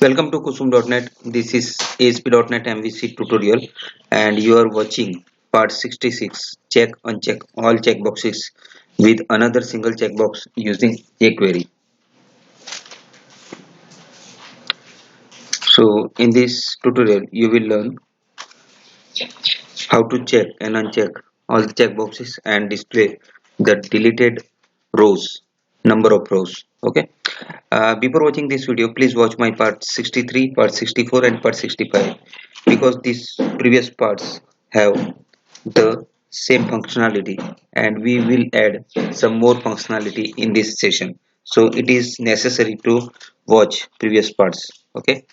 Welcome to kusum.net. This is ASP.NET MVC tutorial and you are watching part 66 check uncheck all checkboxes with another single checkbox using jQuery. So in this tutorial you will learn how to check and uncheck all the checkboxes and display the deleted rows, number of rows. Okay. Before watching this video, please watch my part 63, part 64 and part 65 because these previous parts have the same functionality and we will add some more functionality in this session. So it is necessary to watch previous parts. Okay.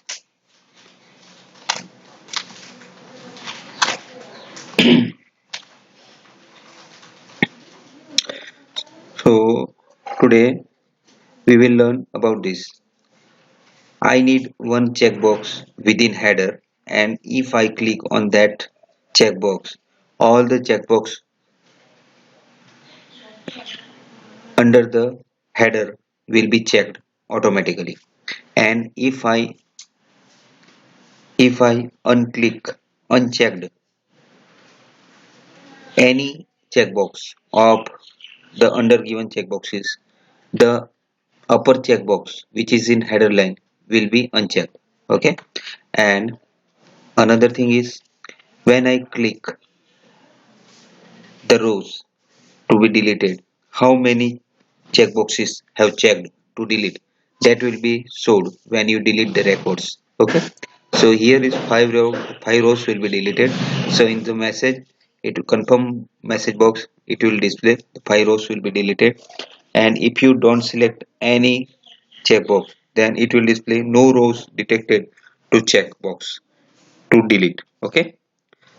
So today we will learn about this. I need one checkbox within header, and if I click on that checkbox, all the checkbox under the header will be checked automatically. And if I unchecked any checkbox of the under given checkboxes, the upper checkbox which is in header line will be unchecked. Okay. And another thing is, when I click the rows to be deleted, how many checkboxes have checked to delete, that will be showed when you delete the records. Okay. So here is five rows will be deleted. So in the message, it will confirm message box, it will display the 5 rows will be deleted. And if you don't select any checkbox, then it will display no rows detected to checkbox to delete. Okay.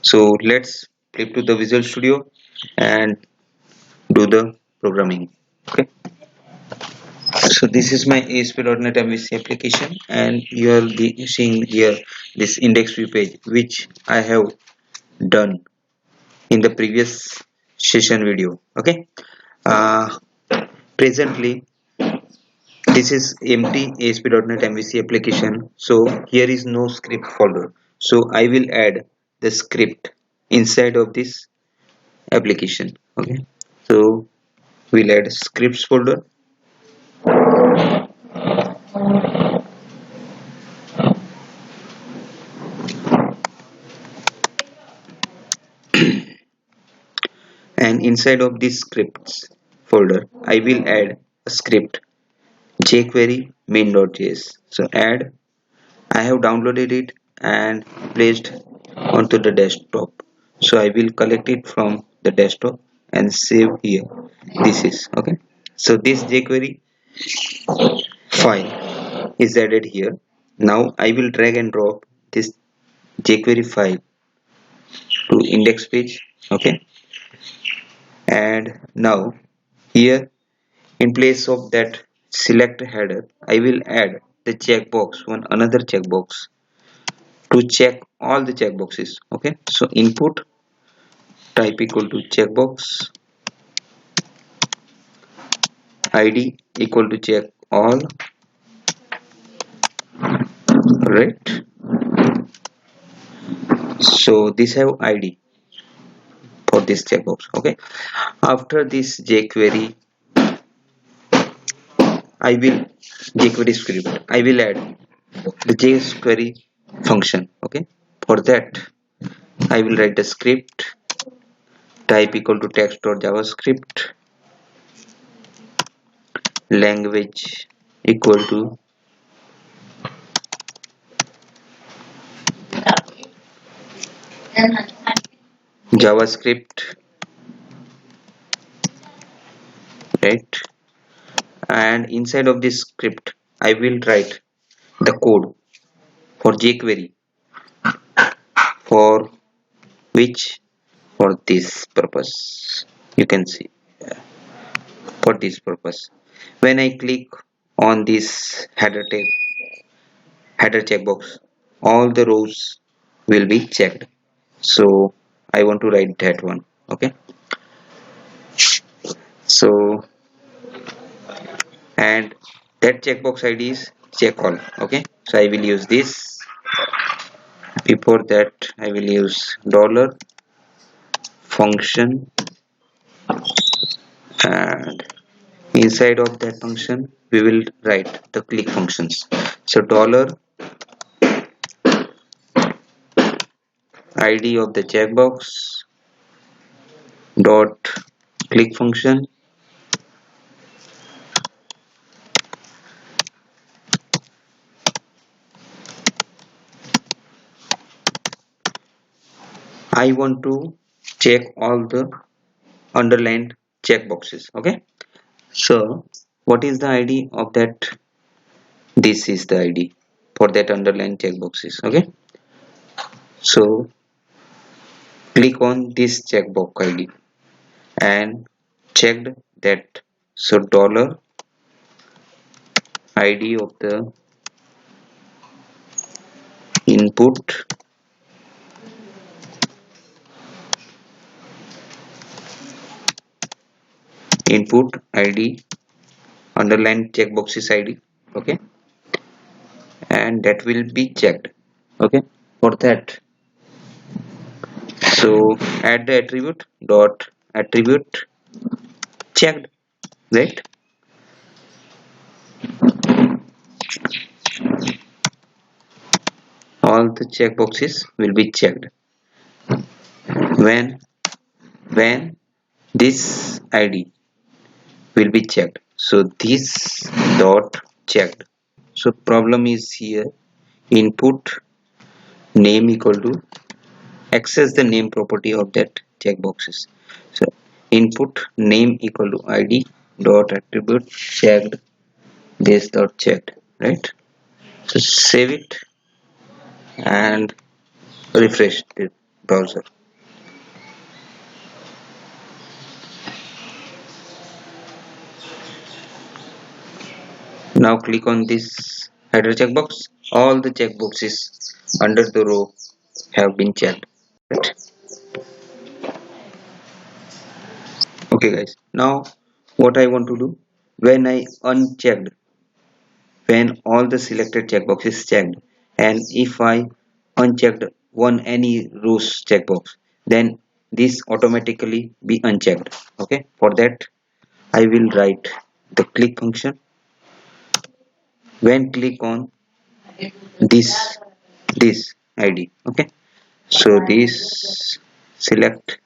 So let's flip to the Visual Studio and do the programming. Okay. So this is my ASP.NET MVC application and you are seeing here this index view page which I have done in the previous session video. Okay. Uh, Presently this is empty ASP.NET MVC application. So here is no script folder. So I will add the script inside of this application. Okay. So we'll add scripts folder. And inside of this scripts folder I will add a script jQuery main.js. So add, I have downloaded it and placed onto the desktop. So I will collect it from the desktop and save here. This is okay. So this jQuery file is added here. Now I will drag and drop this jQuery file to index page. Okay. And now here, in place of that select header, I will add the checkbox, another checkbox to check all the checkboxes. Okay. So input type equal to checkbox, ID equal to check all, right? So this have ID for this checkbox. Okay. After this jQuery, I will jQuery script. I will add the jQuery function. Okay. For that, I will write the script type equal to text.javascript, language equal to JavaScript, right? And inside of this script I will write the code for jQuery, for which, for this purpose, you can see, for this purpose when I click on this header checkbox, all the rows will be checked. So I want to write that one. Okay. So and that checkbox ID is check all. Okay, so I will use this. Before that I will use dollar function, and inside of that function we will write the click functions. So dollar id of the checkbox dot click function, I want to check all the underlined checkboxes. Okay, so what is the id of that? This is the id for that underlined checkboxes. Okay, so click on this checkbox id and checked that. So dollar id of the input id underline checkboxes id. Okay, and that will be checked. Okay, for that, so add the attribute dot attribute checked, right? All the checkboxes will be checked when this id will be checked. So this dot checked. So problem is here, input name equal to access the name property of that checkboxes. So input name equal to id dot attribute checked, this dot checked, right? So save it and refresh the browser. Now click on this header checkbox. All the checkboxes under the row have been checked, right? Okay guys, now what I want to do, when I unchecked, when all the selected checkbox is checked, and if I unchecked one any rows checkbox, then this automatically be unchecked. Okay, for that I will write the click function. When click on this id, okay, so this select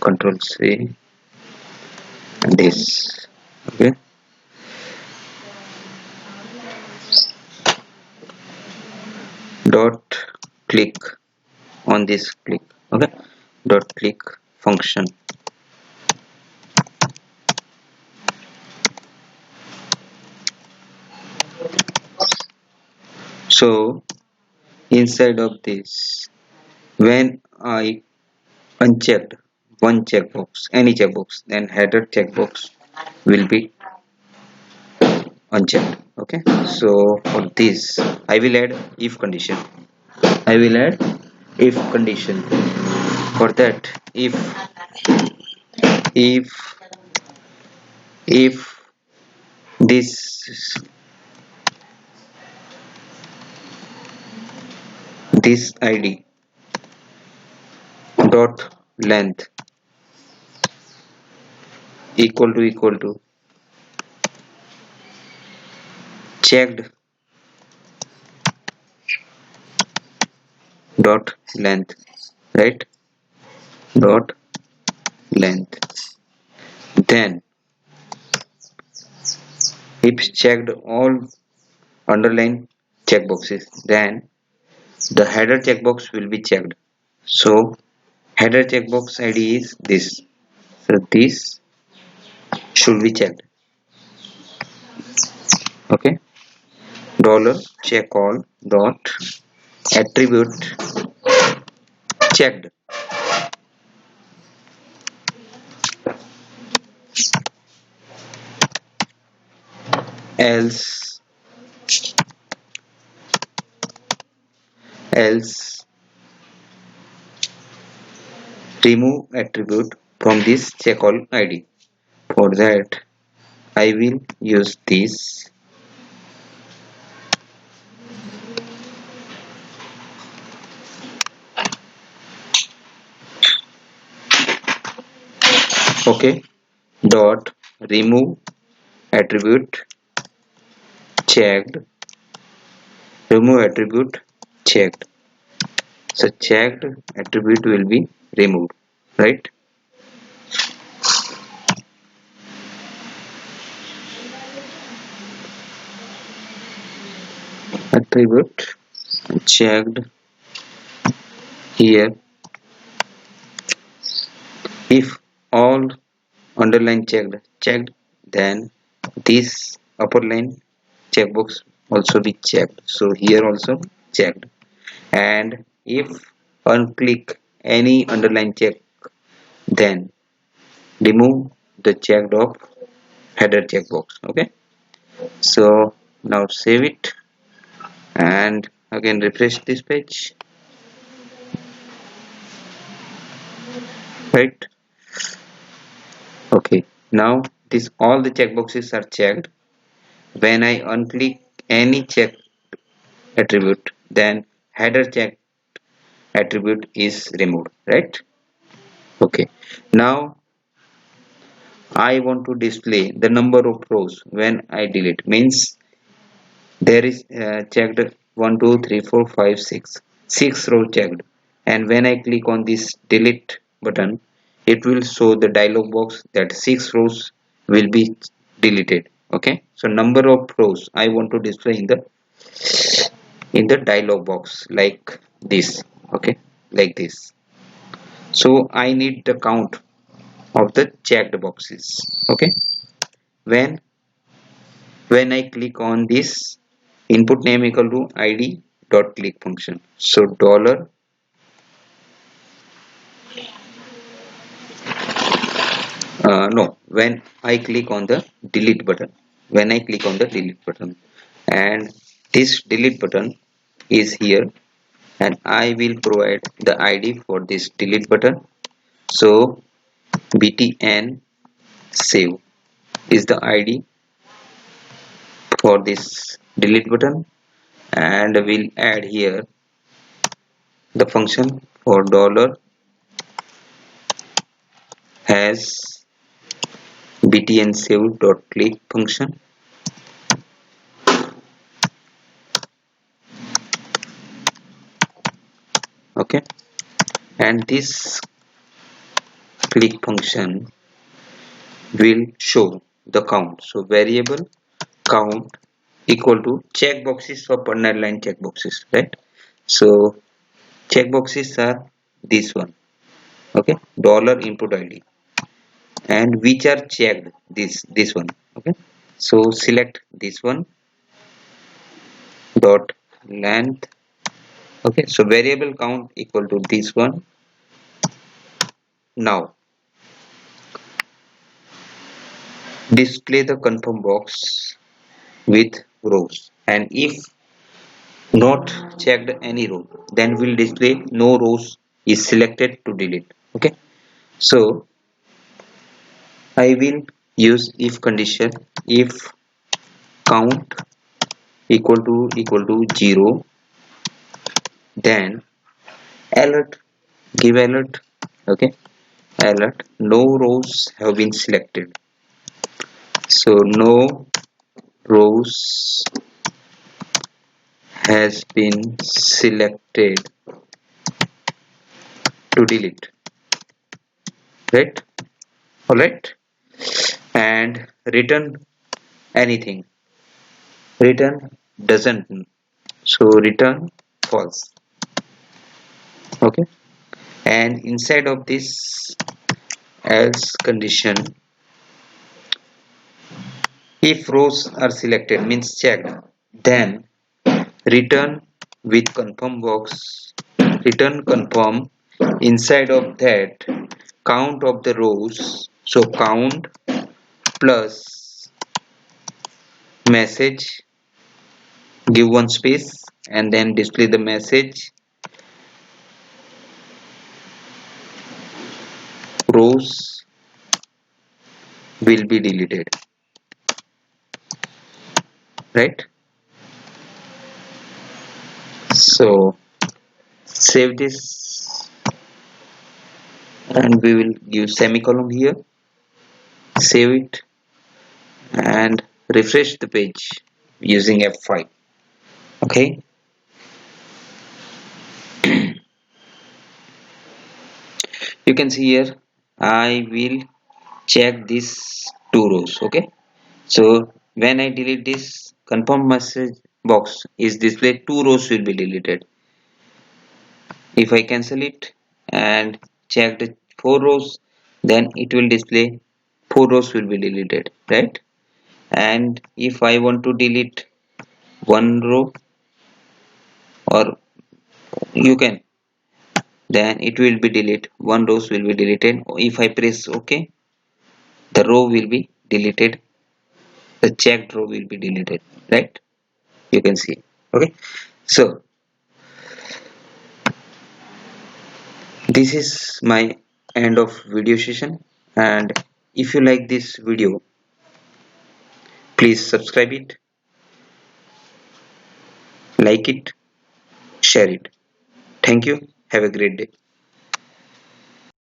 control C this, okay, dot click on this click, okay, dot click function. So inside of this, when I unchecked one checkbox, any checkbox, then header checkbox will be unchecked. Okay, so for this I will add if condition. I will add if condition. For that, if if this id dot length equal to checked dot length, right, dot length, then if checked all underline checkboxes, then the header checkbox will be checked. So header checkbox id is this, so this should be checked. Okay, dollar check all dot attribute checked, else else remove attribute from this check all id. For that I will use this Okay, dot remove attribute checked, remove attribute checked. So checked attribute will be removed, right? Attribute checked here. If all underline checked, then this upper line checkbox also be checked. So here also checked. And if unclick any underline check, then remove the checked of header checkbox. Okay, so now save it and again refresh this page, right? Okay, now this all the checkboxes are checked. When I unclick any check attribute, then header check attribute is removed, right? Okay, now I want to display the number of rows when I delete. Means there is checked 1 2 3 4 5 6 6 row checked, and when I click on this delete button, it will show the dialog box that 6 rows will be deleted. Okay, so number of rows I want to display in the dialog box like this. Okay, like this. So I need the count of the checked boxes. Okay, when I click on this input name equal to id dot click function, so dollar no, when I click on the delete button, when I click on the delete button, and this delete button is here, and I will provide the id for this delete button. So btn save is the id for this delete button, and we'll add here the function for dollar has btn save dot click function. Okay, and this click function will show the count. So variable count equal to checkboxes for underline checkboxes, right? So checkboxes are this one. Okay, dollar input id, and which are checked, this one. Okay, so select this one dot length. Okay, so variable count equal to this one. Now display the confirm box with rows, and if not checked any row, then will display no rows is selected to delete. Okay, so I will use if condition. If count equal to 0, then alert, give alert. Okay, alert no rows have been selected. So no rows has been selected to delete, right? All right, and return anything. Return doesn't, so return false. Okay, and inside of this else condition, if rows are selected means checked, then return with confirm box, return confirm. Inside of that, count of the rows, so count plus message, give one space, and then display the message rows will be deleted, right? So save this, and we will give semicolon here. save it and refresh the page using F5. Okay, you can see here I will check these two rows. Okay, so when I delete this confirm message box is displayed, two rows will be deleted. If I cancel it and check the four rows, then it will display four rows will be deleted, right? And if I want to delete one row, or you can, then it will be delete one rows will be deleted. If I press OK, the row will be deleted, the checked row will be deleted, right? You can see. Okay, so this is my end of video session, and if you like this video, please subscribe it, like it, share it. Thank you. Have a great day.